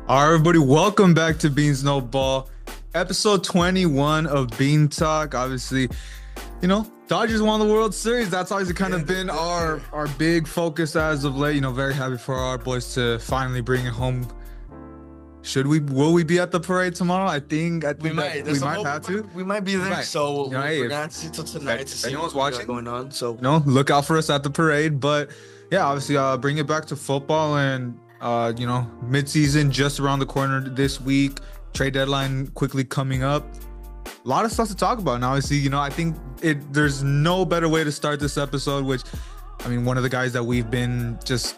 All right, everybody, welcome back to Beans No Ball, episode 21 of Bean Talk. Obviously, Dodgers won the World Series. That's always kind of been our big focus as of late. Very happy for our boys to finally bring it home. Will we be at the parade tomorrow? I think we might. We might have to. We might be there. So we're gonna see till tonight to see anyone's what's watching going on. So look out for us at the parade. But yeah, obviously, bring it back to football and. Mid-season just around the corner this week. Trade deadline quickly coming up. A lot of stuff to talk about. And obviously, I think there's no better way to start this episode, which, one of the guys that we've been just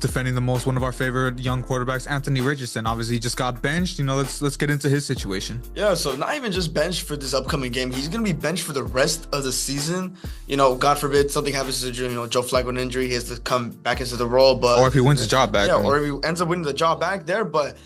defending the most, one of our favorite young quarterbacks, Anthony Richardson. Obviously, he just got benched. Let's get into his situation. Yeah, so not even just benched for this upcoming game. He's going to be benched for the rest of the season. God forbid something happens to Joe Flacco, an injury. He has to come back into the role. Or if he wins his job back. Yeah, or if he ends up winning the job back there. But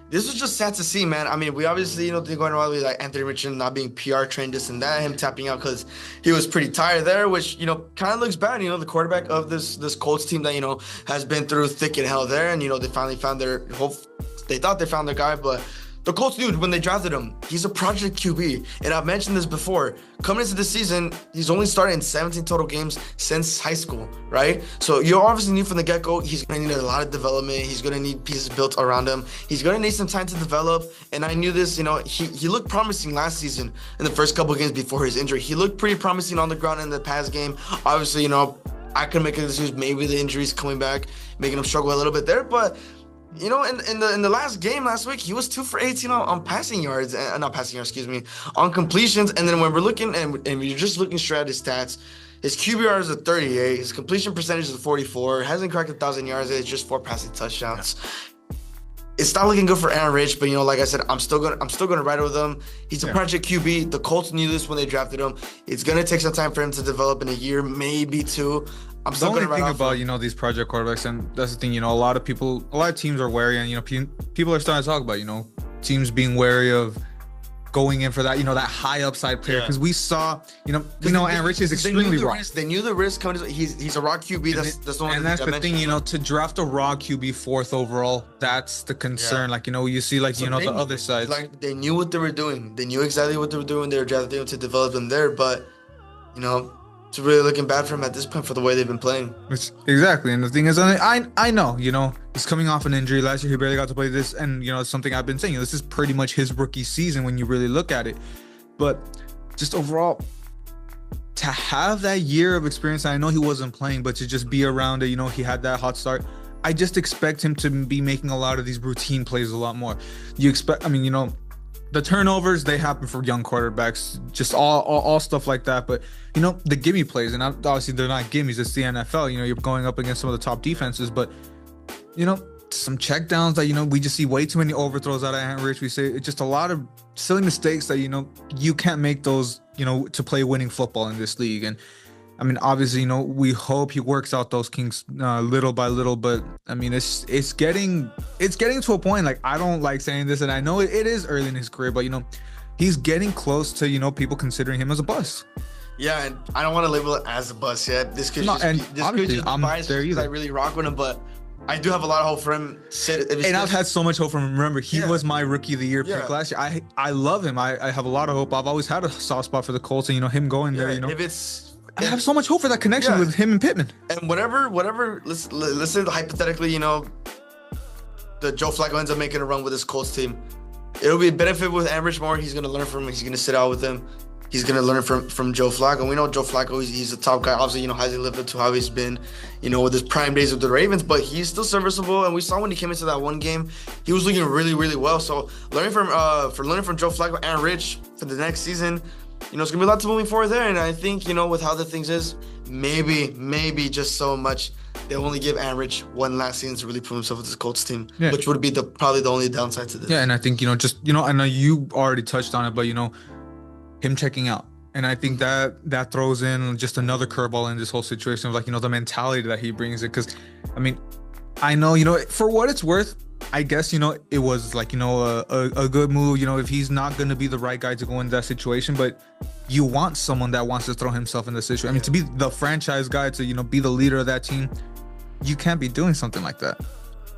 this was just sad to see, man. We obviously, they're going around with like Anthony Richardson not being PR trained, this and that, him tapping out because he was pretty tired there, which, kind of looks bad. The quarterback of this Colts team that, has been through thick and hell there. And, they finally found they thought they found their guy, but the Colts knew when they drafted him, he's a project QB. And I've mentioned this before. Coming into the season, he's only started in 17 total games since high school, right? So you obviously knew from the get-go, he's going to need a lot of development. He's going to need pieces built around him. He's going to need some time to develop. And I knew this, he looked promising last season in the first couple of games before his injury. He looked pretty promising on the ground in the past game. Obviously, I could make a decision, maybe the injuries coming back, making him struggle a little bit there. But in the last game last week, he was 2 for 18 on passing yards, not passing yards, on completions. And then when we're looking and we're just looking straight at his stats, his QBR is a 38, his completion percentage is a 44, hasn't cracked 1,000 yards, it's just 4 passing touchdowns. It's not looking good for Aaron Rich, but like I said, I'm still gonna ride with him. He's a project QB. The Colts knew this when they drafted him. It's gonna take some time for him to develop in a year, maybe 2. I'm still the only thing about these project quarterbacks, and that's the thing, a lot of teams are wary, and people are starting to talk about teams being wary of going in for that that high upside player, because we saw Aaron Rich is extremely raw. They knew the risk coming. He's a raw QB. That's the one. And that's the thing, to draft a raw QB 4th overall, that's the concern. You see the other side. They knew what they were doing. They knew exactly what they were doing. They were drafting him to develop them there, but it's really looking bad for him at this point for the way they've been playing. Exactly. And the thing is, I know, he's coming off an injury. Last year, he barely got to play this. And, it's something I've been saying. This is pretty much his rookie season when you really look at it. But just overall, to have that year of experience, I know he wasn't playing, but to just be around it, he had that hot start. I just expect him to be making a lot of these routine plays a lot more. You expect, the turnovers, they happen for young quarterbacks, just all stuff like that. But, the gimme plays, and obviously they're not gimmies, it's the NFL. You're going up against some of the top defenses, but, some checkdowns that, we just see way too many overthrows out of Aaron Rich. We say it's just a lot of silly mistakes that, you can't make those, to play winning football in this league. And, obviously, we hope he works out those kinks little by little, but it's getting to a point. Like, I don't like saying this, and I know it is early in his career, but he's getting close to people considering him as a bust. Yeah, and I don't want to label it as a bust yet. This could just be biased because I really rock with him, but I do have a lot of hope for him. And I've had so much hope from him. Remember, he was my rookie of the year pick last year. I love him. I have a lot of hope. I've always had a soft spot for the Colts, and him going there. I have so much hope for that connection with him and Pittman. And whatever. Let's say hypothetically, the Joe Flacco ends up making a run with his Colts team. It'll be a benefit with Aaron Rich more. He's gonna learn from him. He's gonna sit out with him. He's gonna learn from Joe Flacco. We know Joe Flacco. He's a top guy. Obviously, hasn't lived up to how he's been, with his prime days with the Ravens. But he's still serviceable. And we saw when he came into that one game, he was looking really, really well. So learning from Joe Flacco, Aaron Rich for the next season. It's going to be a lot to moving forward there. And I think, with how the things is, maybe just so much, they'll only give Aaron Rich one last season to really prove himself with this Colts team, which would be probably the only downside to this. Yeah, and I think, I know you already touched on it, but, him checking out. And I think that throws in just another curveball in this whole situation of, the mentality that he brings it. Because, I know, for what it's worth, I guess, it was a good move, if he's not going to be the right guy to go in that situation, but you want someone that wants to throw himself in the situation. To be the franchise guy, to, be the leader of that team, you can't be doing something like that.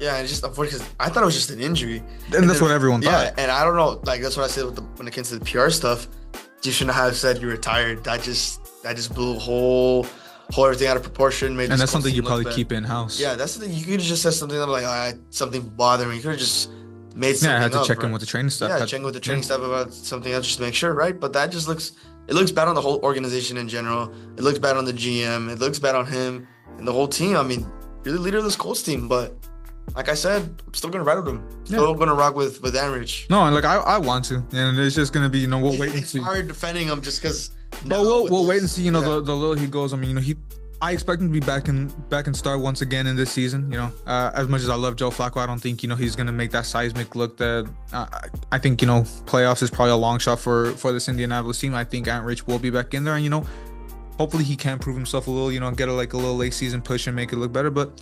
Yeah, and it's just unfortunate because I thought it was just an injury. And that's what everyone Yeah, thought. and I don't know. Like that's what I said when it came to the PR stuff. You shouldn't have said you retired. That just blew whole everything out of proportion. Made And this that's whole something you team look probably bad. keep in house. Yeah, that's the thing. You could have just said something like, something bothering me. You could have just made something Yeah, I had to up, check in right? with the training staff. Yeah, check with the training staff about something else just to make sure, right? But that just looks bad on the whole organization in general. It looks bad on the GM. It looks bad on him and the whole team. I mean, you're the leader of this Colts team, but like I said, I'm still gonna ride with him. Still gonna rock with Anrich. No, like I want to, and it's just gonna be, we'll wait and It's see. hard defending him just because. But we'll wait and see. The little he goes. I mean, I expect him to be back in start once again in this season. As much as I love Joe Flacco, I don't think he's gonna make that seismic look. That I think playoffs is probably a long shot for this Indianapolis team. I think Antrich will be back in there, and hopefully he can prove himself a little. Get a little late season push and make it look better. But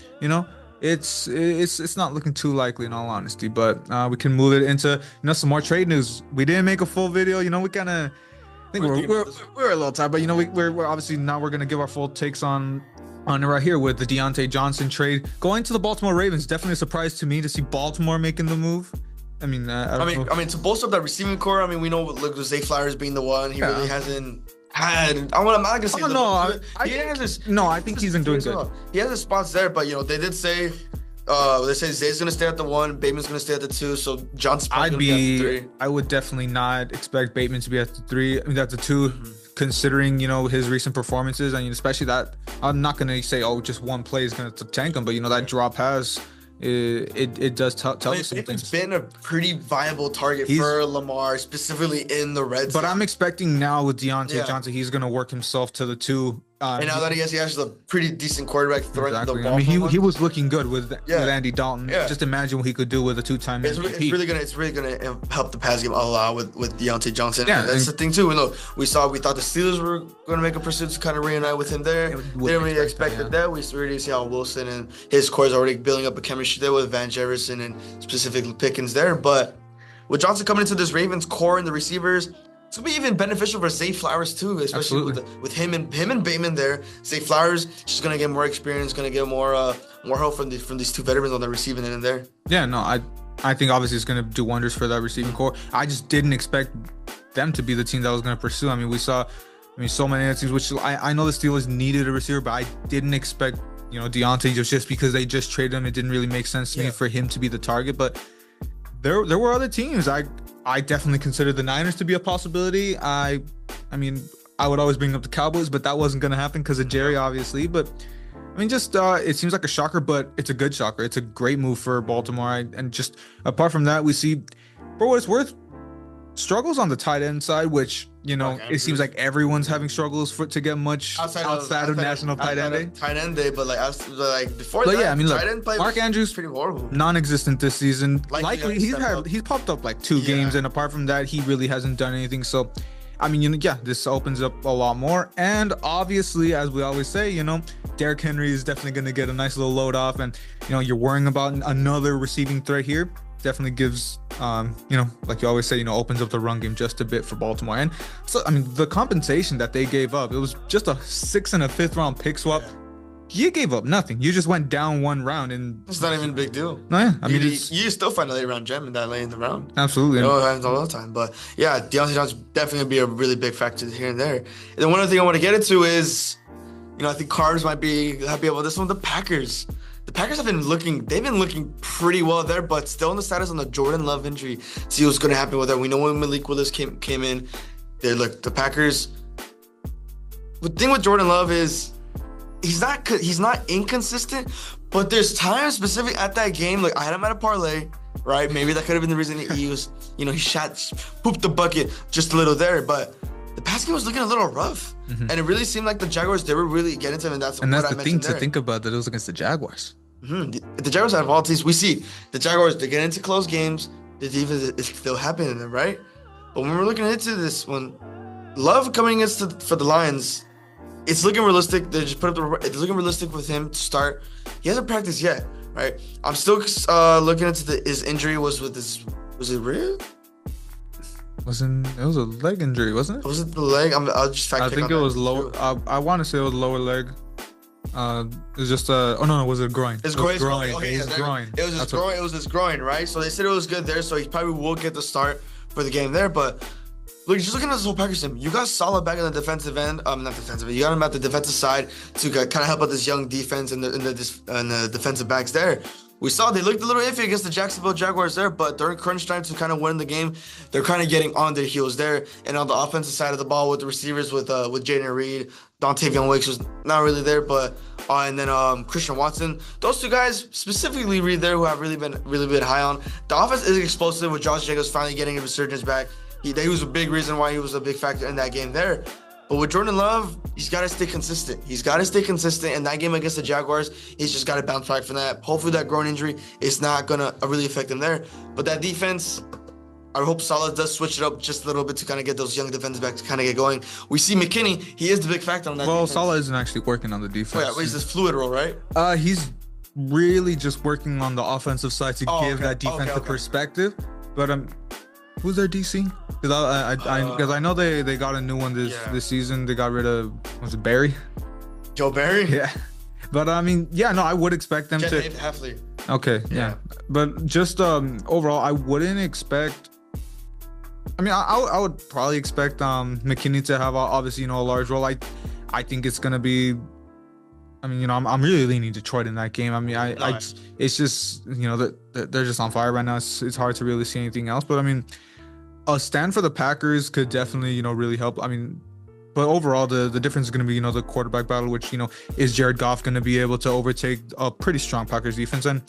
it's not looking too likely in all honesty. But we can move it into some more trade news. We didn't make a full video. We kind of. I think we're a little tired, but we're obviously now we're gonna give our full takes on it right here with the Deontay Johnson trade going to the Baltimore Ravens. Definitely a surprise to me to see Baltimore making the move. I mean, I mean to bolster up that receiving core. I mean, we know Zay Flowers being the one. He really hasn't had. I'm not gonna say. I think he's been doing good. He has his spots there, but they did say. They say Zay's gonna stay at the 1, Bateman's gonna stay at the 2, so Johnson's probably gonna be at the 3. I would definitely not expect Bateman to be at the 3. I mean, at the 2, considering his recent performances. I mean, especially that I'm not gonna say just one play is gonna tank him, but that drop pass. It does tell us something. Bateman's been a pretty viable target for Lamar, specifically in the red zone. But I'm expecting now with Deontay Johnson, he's gonna work himself to the 2. And now that he has a pretty decent quarterback throwing the ball. I mean, he was looking good with Andy Dalton. Yeah. Just imagine what he could do with a 2-time MVP. It's really gonna help the pass game a lot with Deontay Johnson. Yeah, and that's the thing too. We thought the Steelers were gonna make a pursuit to kind of reunite with him there. They didn't really expect that. We already see how Wilson and his core is already building up a chemistry there with Van Jefferson and specifically Pickens there. But with Johnson coming into this Ravens core and the receivers, it's gonna be even beneficial for Zay Flowers too, especially with him and Bateman there. Zay Flowers just gonna get more experience, gonna get more help from these 2 veterans on the receiving end there. Yeah, no, I think obviously it's gonna do wonders for that receiving core. I just didn't expect them to be the team that was gonna pursue. I mean, we saw so many other teams, which I know the Steelers needed a receiver, but I didn't expect Deontay just because they just traded him. It didn't really make sense to me for him to be the target, but there were other teams. I definitely considered the Niners to be a possibility. I mean, I would always bring up the Cowboys, but that wasn't going to happen because of Jerry, obviously. But I mean, just it seems like a shocker, but it's a good shocker. It's a great move for Baltimore. And just apart from that, we see, for what it's worth, struggles on the tight end side, which it seems like everyone's having struggles to get much outside of National Tight End Day. Tight End Day, but before but that, yeah, I mean, look, tight end play Mark Andrews pretty horrible, non-existent this season. Likely he's popped up like 2 games, and apart from that, he really hasn't done anything. So, I mean, this opens up a lot more. And obviously, as we always say, Derrick Henry is definitely going to get a nice little load off, and you're worrying about another receiving threat here. Definitely gives, like you always say, opens up the run game just a bit for Baltimore. And so, I mean, the compensation that they gave up, it was just a 6th and a 5th round pick swap. You gave up nothing. You just went down 1 round, and it's not even a big deal. No, yeah. I mean, you still find a late round gem in that late in the round. Absolutely. It happens all the time. But yeah, Deontay Johnson definitely gonna be a really big factor here and there. And then one other thing I want to get into is, I think Cards might be happy about this one. The Packers. The Packers they've been looking pretty well there, but still in the status on the Jordan Love injury. See what's going to happen with that. We know when Malik Willis came in. The Packers. The thing with Jordan Love is he's not inconsistent, but there's times specific at that game. Like I had him at a parlay, right? Maybe that could have been the reason he was, he pooped the bucket just a little there, but the pass game was looking a little rough. Mm-hmm. And it really seemed like the Jaguars, they were really getting to him. And that's the thing to think about, that it was against the Jaguars. Mm-hmm. The Jaguars out of all teams, we see the Jaguars, they get into close games. The defense is still happening, right? But when we're looking into this one, Love coming for the Lions, it's looking realistic. They just put up it's looking realistic with him to start. He hasn't practiced yet, right? I'm still looking into his injury was it real? It was a leg injury, wasn't it? Was it the leg? I'll just fact check. I think it was lower. I want to say it was lower leg. It was just oh no, was it groin? His It was groin. groin. Okay, His yeah, groin. It was his That's what- groin. It was his groin, right? So they said it was good there. So he probably will get the start for the game there. But look, just looking at this whole Packers team, you got Salah back in the defensive end. Not defensive end. You got him at the defensive side to kind of help out this young defense and the defensive backs there. We saw they looked a little iffy against the Jacksonville Jaguars there, but during crunch time to kind of win the game, they're kind of getting on their heels there. And on the offensive side of the ball with the receivers with Jaden Reed, Dontavian Wicks was not really there, but and then Christian Watson, those two guys specifically Reed there who have really been high on. The offense is explosive with Josh Jacobs finally getting a resurgence back. He was a big reason why he was a big factor in that game there. But with Jordan Love, he's got to stay consistent. He's got to stay consistent. In that game against the Jaguars, he's just got to bounce back from that. Hopefully that groin injury is not going to really affect him there. But that defense, I hope Salah does switch it up just a little bit to kind of get those young defensive backs to kind of get going. We see McKinney. He is the big factor on that Well, defense. Salah isn't actually working on the defense. Oh, yeah, he's this fluid role, right? He's really just working on the offensive side to give okay. that defensive Okay. perspective. But who's their DC? Because I know they got a new one this season. They got rid of, was it Barry? Joe Barry? Yeah. But I mean, yeah, no, I would expect them Jet to. Dave Heffley. Okay, yeah. But just overall, I wouldn't expect. I mean, I would probably expect McKinney to have obviously a large role. I think it's gonna be. I mean, I'm really leaning Detroit in that game. I mean, it's just they're just on fire right now. It's hard to really see anything else. But I mean, a stand for the Packers could definitely really help. I mean, but overall the difference is going to be the quarterback battle, which is Jared Goff going to be able to overtake a pretty strong Packers defense. And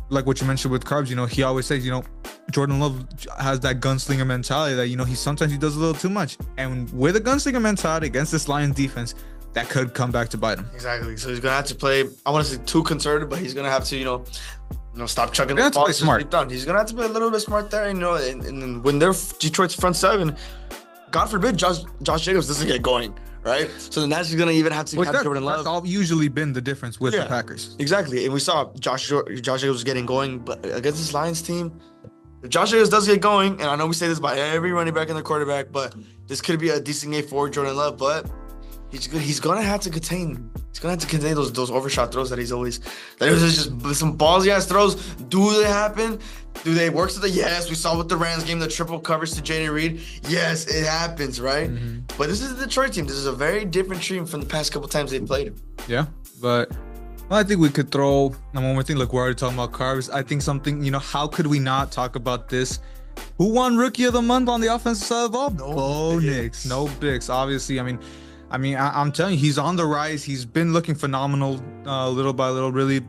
like what you mentioned with Carbs, he always says Jordan Love has that gunslinger mentality that he sometimes he does a little too much, and with a gunslinger mentality against this Lions defense, that could come back to bite him. Exactly. So he's gonna have to play. I want to say too conservative, but he's gonna have to stop chucking Yeah, the ball. play smart. Done. He's gonna have to play a little bit smart there. And when they're Detroit's front seven, God forbid Josh Jacobs doesn't get going, right? So then that's gonna even have to have Jordan Love. That's all usually been the difference with the Packers. Exactly. And we saw Josh Jacobs was getting going, but against this Lions team, if Josh Jacobs does get going, and I know we say this by every running back and the quarterback, but this could be a decent game for Jordan Love, but he's gonna have to contain. He's gonna have to contain those overshot throws that he's always. That it was just some ballsy ass throws. Do they happen? Do they work to the? Yes, we saw with the Rams game the triple coverage to Jaden Reed. Yes, it happens, right? Mm-hmm. But this is the Detroit team. This is a very different team from the past couple times they played him. Yeah, but I think we could throw one more thing. Look, we're already talking about Carbs. I think something. How could we not talk about this? Who won Rookie of the Month on the offensive side of the ball? Bo Nix. No Bix. Obviously, I mean, I'm telling you, he's on the rise. He's been looking phenomenal, little by little. Really,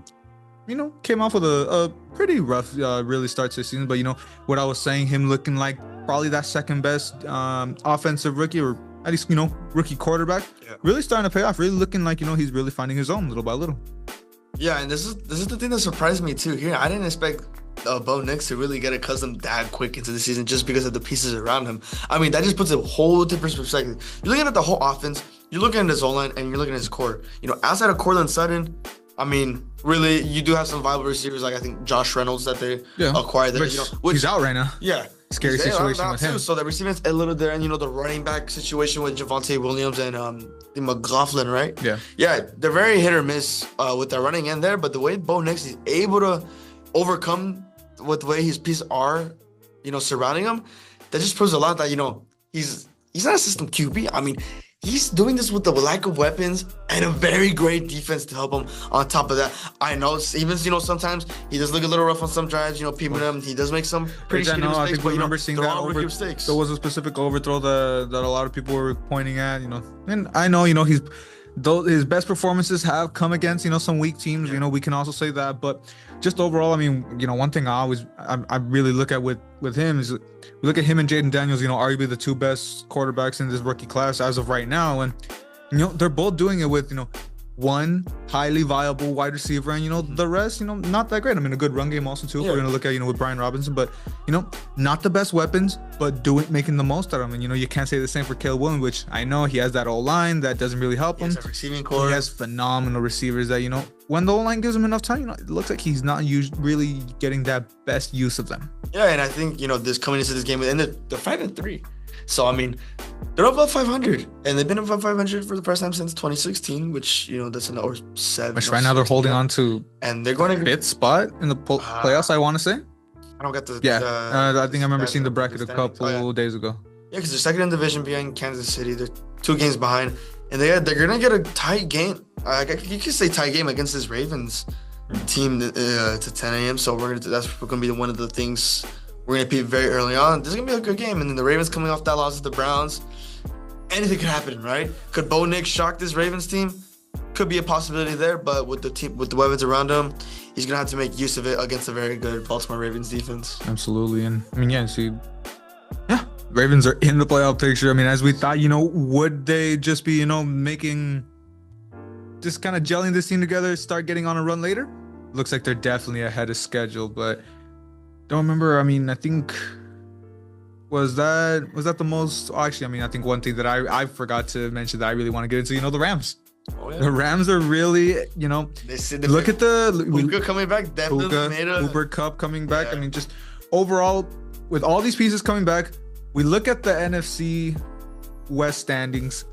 came off with a pretty rough, really start to the season. But what I was saying, him looking like probably that second best offensive rookie, or at least rookie quarterback, really starting to pay off. Really looking like he's really finding his own little by little. Yeah, and this is the thing that surprised me too. Here, I didn't expect Bo Nix to really get accustomed that quick into the season just because of the pieces around him. I mean, that just puts a whole different perspective. You're looking at the whole offense, you're looking at his O-line, and you're looking at his core. Outside of Courtland Sutton, I mean, really, you do have some viable receivers like I think Josh Reynolds that they acquired. Which he's out right now. Yeah. Scary situation with him. So the receivers a little there, and the running back situation with Javonte Williams and the McLaughlin, right? Yeah. Yeah, they're very hit or miss with their running in there, but the way Bo Nix is able to overcome with the way his pieces are, surrounding him, that just proves a lot that he's not a system QB. I mean, he's doing this with the lack of weapons and a very great defense to help him. On top of that, I know even sometimes he does look a little rough on some drives. Peeping him, he does make some pretty shitty mistakes. I think we remember seeing that mistakes. There was a specific overthrow that a lot of people were pointing at. And I know his best performances have come against some weak teams. We can also say that, but just overall, I mean, one thing I really look at with him is we look at him and Jaden Daniels, arguably the two best quarterbacks in this rookie class as of right now, and they're both doing it with one highly viable wide receiver, and the rest not that great. I mean, a good run game also too. If we're gonna look at with Brian Robinson, but not the best weapons, but making the most out of them. And you can't say the same for Caleb Williams, which I know he has that O-line that doesn't really help him. Receiving core. He has phenomenal receivers that when the O-line gives him enough time, it looks like he's not really getting that best use of them. Yeah, and I think this coming into this game, and they're 5-3. So I mean, They're above 500, and they've been above 500 for the first time since 2016, which that's an or 7. Which or right now they're 16, holding yeah. on to And they're going to fifth spot in the playoffs, I want to say. I don't get the Yeah, I think I remember stats seeing the of bracket a standings. couple days ago. Yeah, because they're second in division behind Kansas City. They're 2 games behind, and they're gonna get a tight game. You could say tight game against this Ravens team to 10 a.m. So that's gonna be one of the things we're gonna be very early on. This is gonna be a good game, and then the Ravens coming off that loss to the Browns. Anything could happen, right? Could Bo Nix shock this Ravens team? Could be a possibility there, but with the weapons around him, he's gonna have to make use of it against a very good Baltimore Ravens defense. Absolutely, and I mean, Ravens are in the playoff picture. I mean, as we thought, would they just be, just kind of gelling this team together, start getting on a run later? Looks like they're definitely ahead of schedule, but don't remember. I mean, I think was that the most? Actually, I mean, I think one thing that I forgot to mention that I really want to get into, the Rams. Oh, yeah. The Rams are really, look at the Puka coming back. Definitely made a Cooper Kupp coming back. Yeah. I mean, just overall, with all these pieces coming back, we look at the NFC West standings.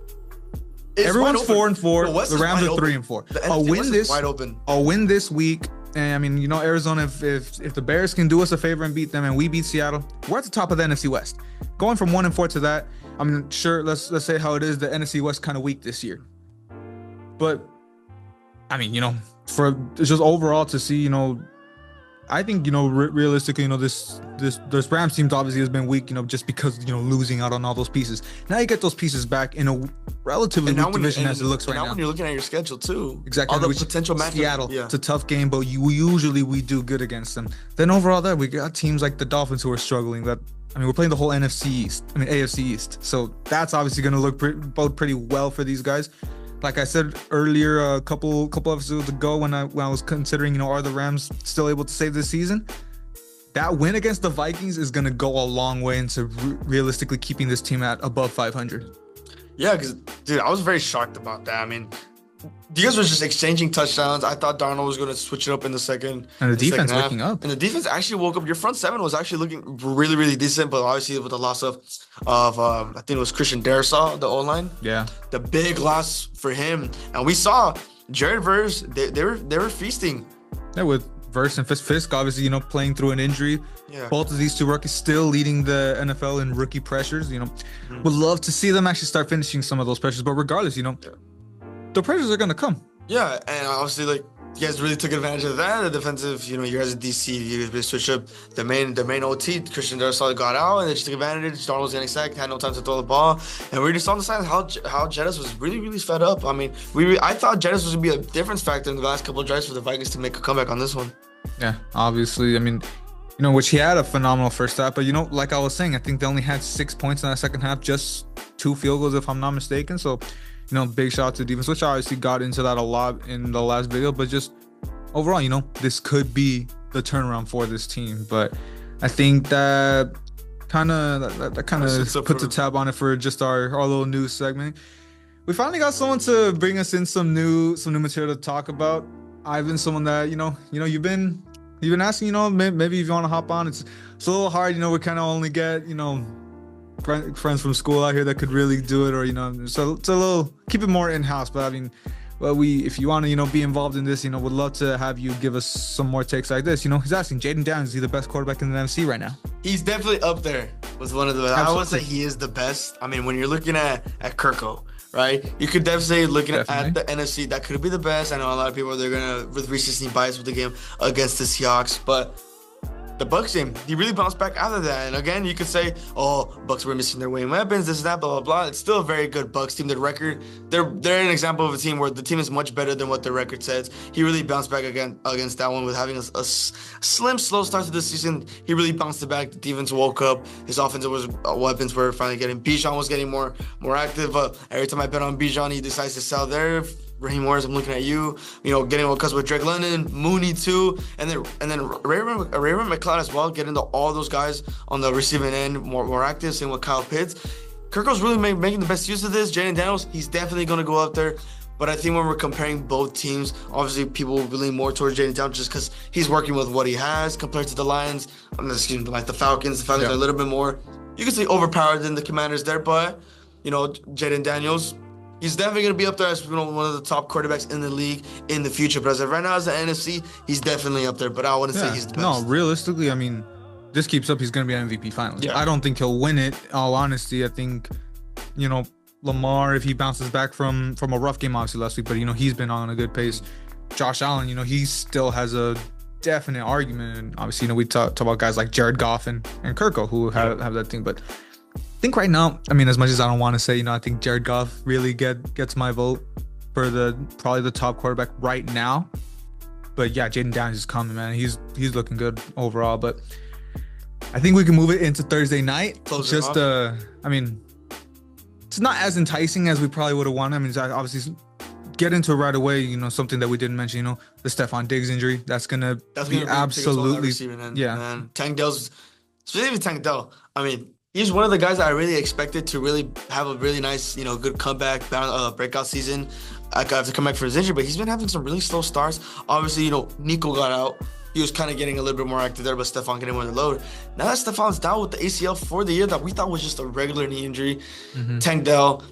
Everyone's 4-4. The Rams are 3-4. I'll win this week. And I mean, Arizona, if the Bears can do us a favor and beat them and we beat Seattle, we're at the top of the NFC West. Going from 1-4 to that, I mean, sure, let's say how it is, the NFC West kind of weak this year. But I mean, for just overall to see, I think, realistically, this Rams team obviously has been weak, just because, losing out on all those pieces. Now you get those pieces back in a relatively weak division as it looks right now. When you're looking at your schedule too. Exactly. All the potential matchups. Seattle, it's a tough game, but we do good against them. Then overall there, we got teams like the Dolphins who are struggling. We're playing the whole AFC East. So that's obviously going to bode pretty well for these guys. Like I said earlier, a couple episodes ago, when I was considering, are the Rams still able to save this season? That win against the Vikings is going to go a long way into realistically keeping this team at above 500. Yeah, because, dude, I was very shocked about that. I mean, you guys were just exchanging touchdowns. I thought Darnold was going to switch it up in the second. And the defense waking up. And the defense actually woke up. Your front seven was actually looking really, really decent, but obviously with the loss of I think it was Christian Darrisaw, the O-line. Yeah. The big loss for him. And we saw Jared Verse, they were feasting. Yeah, with Verse and Fisk obviously, playing through an injury. Yeah. Both of these two rookies still leading the NFL in rookie pressures. Would love to see them actually start finishing some of those pressures. But regardless, the pressures are going to come. Yeah, and obviously, you guys really took advantage of that. The defensive, you guys at DC, you guys really switched up the main OT. Christian Darrisaw got out, and they just took advantage. Darnold was getting sacked, had no time to throw the ball, and we just saw the signs how Jettis was really, really fed up. I mean, I thought Jettis was going to be a difference factor in the last couple of drives for the Vikings to make a comeback on this one. Yeah, obviously. I mean, which he had a phenomenal first half, but like I was saying, I think they only had 6 points in that second half, just 2 field goals, if I'm not mistaken. So, big shout out to defense, which I obviously got into that a lot in the last video, but just overall, this could be the turnaround for this team. But I think that kind of puts a tab on it for just our little news segment. We finally got someone to bring us in some new material to talk about. I've been someone that you've been asking, maybe if you want to hop on. It's a little hard, we kind of only get friends from school out here that could really do it, or so it's a little, keep it more in-house. But I mean, if you want to be involved in this, would love to have you give us some more takes like this. He's asking Jayden Daniels, is he the best quarterback in the NFC right now? He's definitely up there with one of the. Absolutely. I would say he is the best. I mean, when you're looking at Kirko, right? You could definitely say looking at the NFC, that could be the best. I know a lot of people, they're gonna with recency bias with the game against the Seahawks, but the Bucs game, he really bounced back out of that. And again, you could say, Bucs were missing their winning weapons, this and that, blah, blah, blah. It's still a very good Bucs team. The record, they're an example of a team where the team is much better than what the record says. He really bounced back again against that one with having a slim, slow start to the season. He really bounced it back. The defense woke up. His offensive weapons were finally getting. Bijan was getting more active. Every time I bet on Bijan, he decides to sell there. Raheem Morris, I'm looking at you. Getting what comes with Drake London, Mooney too, and then Raymond McLeod as well. Getting all those guys on the receiving end more active. Same with Kyle Pitts. Kirko's really making the best use of this. Jayden Daniels, he's definitely going to go up there. But I think when we're comparing both teams, obviously people will lean more towards Jayden Daniels just because he's working with what he has compared to the Lions. Like the Falcons. The Falcons are a little bit more, you could say, overpowered than the Commanders there, but Jaden Daniels. He's definitely going to be up there as one of the top quarterbacks in the league in the future. But as of right now, as the NFC, he's definitely up there. But I wouldn't say he's the best. No, realistically, I mean, this keeps up, he's going to be an MVP finalist. Yeah. I don't think he'll win it. In all honesty, I think, Lamar, if he bounces back from a rough game, obviously last week, but he's been on a good pace. Josh Allen, he still has a definite argument. And obviously, we talk about guys like Jared Goff and Kirko who have that thing, but. I think right now, I mean, as much as I don't want to say, I think Jared Goff really gets my vote for probably the top quarterback right now. But yeah, Jaden Daniels is coming, man. He's looking good overall. But I think we can move it into Thursday night. I mean, it's not as enticing as we probably would have wanted. I mean, obviously get into it right away. Something that we didn't mention. The Stephon Diggs injury. That's gonna be absolutely Tank Dell's, specifically Tank Dell. I mean. He's one of the guys that I really expected to really have a really nice, good comeback, breakout season. I got to come back for his injury, but he's been having some really slow starts. Obviously, Nico got out. He was kind of getting a little bit more active there, but Stephon getting more of the load. Now that Stephon's down with the ACL for the year that we thought was just a regular knee injury, Tank Dell,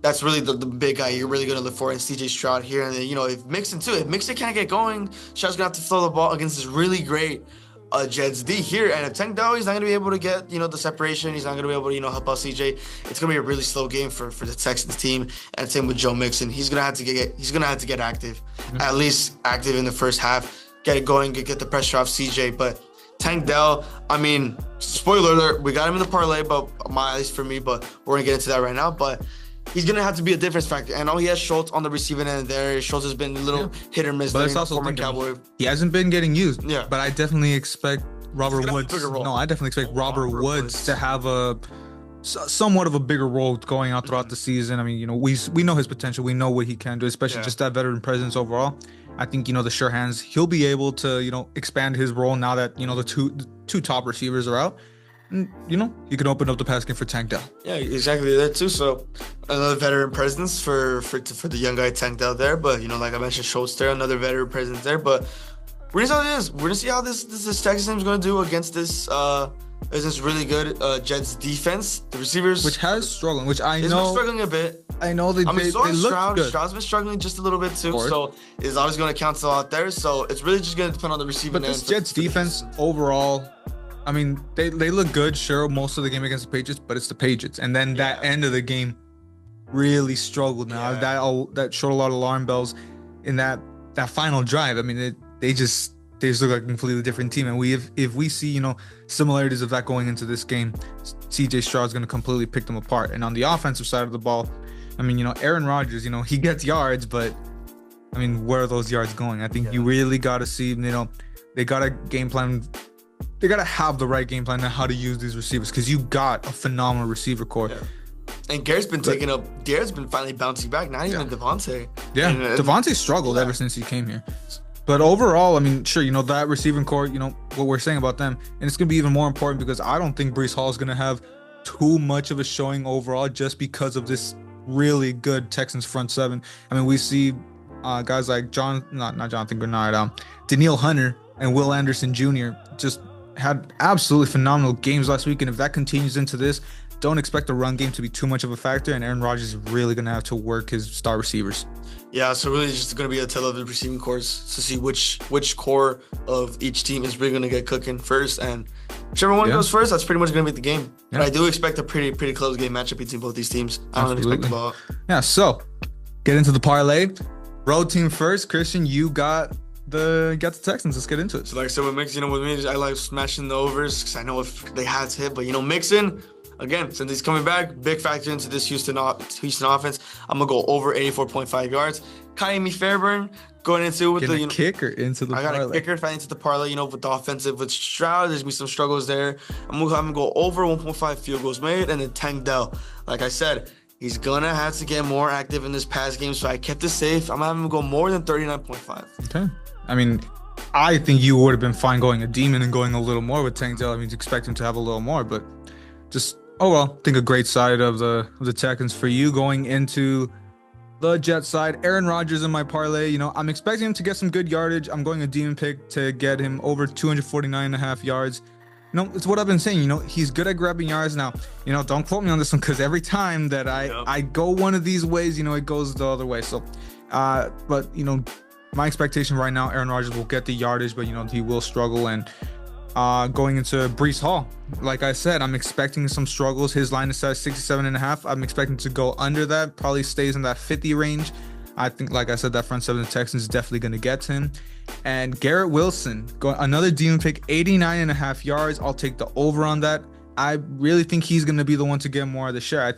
that's really the big guy you're really going to look for in CJ Stroud here. And then, if Mixon can't get going, Stroud's going to have to throw the ball against this really great Jets D here, and if Tank Dell, he's not going to be able to get the separation. He's not going to be able to help out CJ. It's going to be a really slow game for the Texans team, and same with Joe Mixon. He's going to have to get active, at least active in the first half, get it going, get the pressure off CJ. But Tank Dell, I mean, spoiler alert, we got him in the parlay, but at least for me. But we're going to get into that right now. But he's going to have to be a difference factor. And he has Schultz on the receiving end there. Schultz has been a little hit or miss. But it's also Cowboy. He hasn't been getting used. Yeah. But I definitely expect Robert Woods. I definitely expect Robert Woods to have somewhat of a bigger role going out throughout the season. I mean, we know his potential. We know what he can do, especially just that veteran presence overall. I think, the sure hands, he'll be able to, expand his role now that, the two top receivers are out. And, you can open up the pass game for Tank Dell. Yeah, exactly that too. So another veteran presence for the young guy Tank Dell there. But like I mentioned, Schultz there, another veteran presence there. But we're gonna see how this Texas team is gonna do against this really good Jets defense. The receivers, which has struggled, which I know struggling a bit. I know they look good. Stroud's been struggling just a little bit too, so it's always gonna cancel out there. So it's really just gonna depend on the receiving. But this Jets defense overall. I mean, they look good, sure, most of the game against the Patriots, but it's the Patriots. And then that end of the game really struggled now. Yeah. That showed a lot of alarm bells in that final drive. I mean, they just look like a completely different team. And if we see, similarities of that going into this game, CJ Stroud's going to completely pick them apart. And on the offensive side of the ball, I mean, Aaron Rodgers, he gets yards, but I mean, where are those yards going? I think you really got to see, they got a game plan. They got to have the right game plan on how to use these receivers because you got a phenomenal receiver core. Yeah. And Garrett's been finally bouncing back, not even Devontae. Yeah, Devontae struggled ever since he came here. But overall, I mean, sure, that receiving core, what we're saying about them, and it's going to be even more important because I don't think Breece Hall is going to have too much of a showing overall just because of this really good Texans front seven. I mean, we see guys like not Jonathan Grenard, Danielle Hunter and Will Anderson Jr. just had absolutely phenomenal games last week. And if that continues into this, don't expect the run game to be too much of a factor. And Aaron Rodgers is really going to have to work his star receivers. Yeah, so really just going to be a tale of the receiving cores to see which core of each team is really going to get cooking first. And whichever one goes first, that's pretty much going to be the game. Yeah. But I do expect a pretty close game matchup between both these teams. I don't expect the ball. Yeah, so get into the parlay. Road team first. Christian, you got the Texans. Let's get into it. So like I said with Mixon, with me, I like smashing the overs because I know if they had to hit. But Mixon, again, since he's coming back, big factor into this Houston offense. I'm gonna go over 84.5 yards. Kyrie Fairburn going into with the kicker into the parlay. I got a kicker fighting into the parlay. With the offensive with Stroud, there's gonna be some struggles there. I'm gonna go over 1.5 field goals made, and then Tank Dell. Like I said, he's gonna have to get more active in this pass game, so I kept it safe. I'm having him go more than 39.5. Okay. I mean, I think you would have been fine going a demon and going a little more with Tank Dell. I mean, expect him to have a little more, but just overall, I think a great side of the Texans for you going into the Jets side. Aaron Rodgers in my parlay. I'm expecting him to get some good yardage. I'm going a demon pick to get him over 249.5 yards. No, it's what I've been saying. He's good at grabbing yards. Now, don't quote me on this one because every time that I go one of these ways, it goes the other way. So, but my expectation right now, Aaron Rodgers will get the yardage, but he will struggle. And going into Breece Hall, like I said, I'm expecting some struggles. His line is set 67.5. I'm expecting to go under that. Probably stays in that 50 range. I think, like I said, that front seven of the Texans is definitely going to get to him. And Garrett Wilson, another demon pick, 89.5 yards. I'll take the over on that. I really think he's going to be the one to get more of the share.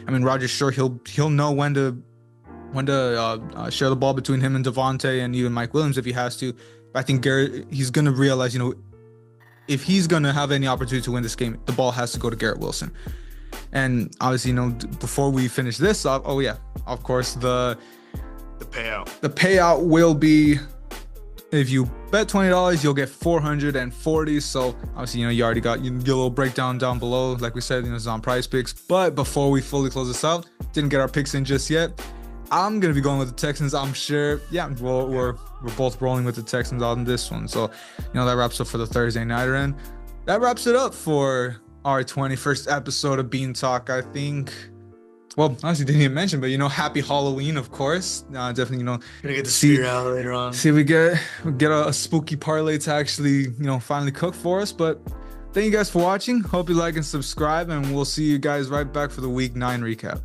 Rodgers, sure, he'll know when to share the ball between him and Devontae and even Mike Williams if he has to. But I think Garrett, he's going to realize, if he's going to have any opportunity to win this game, the ball has to go to Garrett Wilson. And obviously, before we finish this up, of course, the payout will be, if you bet $20, you'll get $440. So obviously, you already got your little breakdown down below. Like we said, it's on Prize Picks. But before we fully close this out, didn't get our picks in just yet. I'm gonna be going with the Texans, I'm sure. Yeah, we're both rolling with the Texans on this one. So that wraps up for the Thursday nighter, and that wraps it up for our 21st episode of Bean Talk. I think. Well, honestly, didn't even mention, but Happy Halloween, of course. Definitely, gonna get the spear out later on. See if we get a spooky parlay to actually, finally cook for us. But thank you guys for watching. Hope you like and subscribe, and we'll see you guys right back for the Week 9 recap.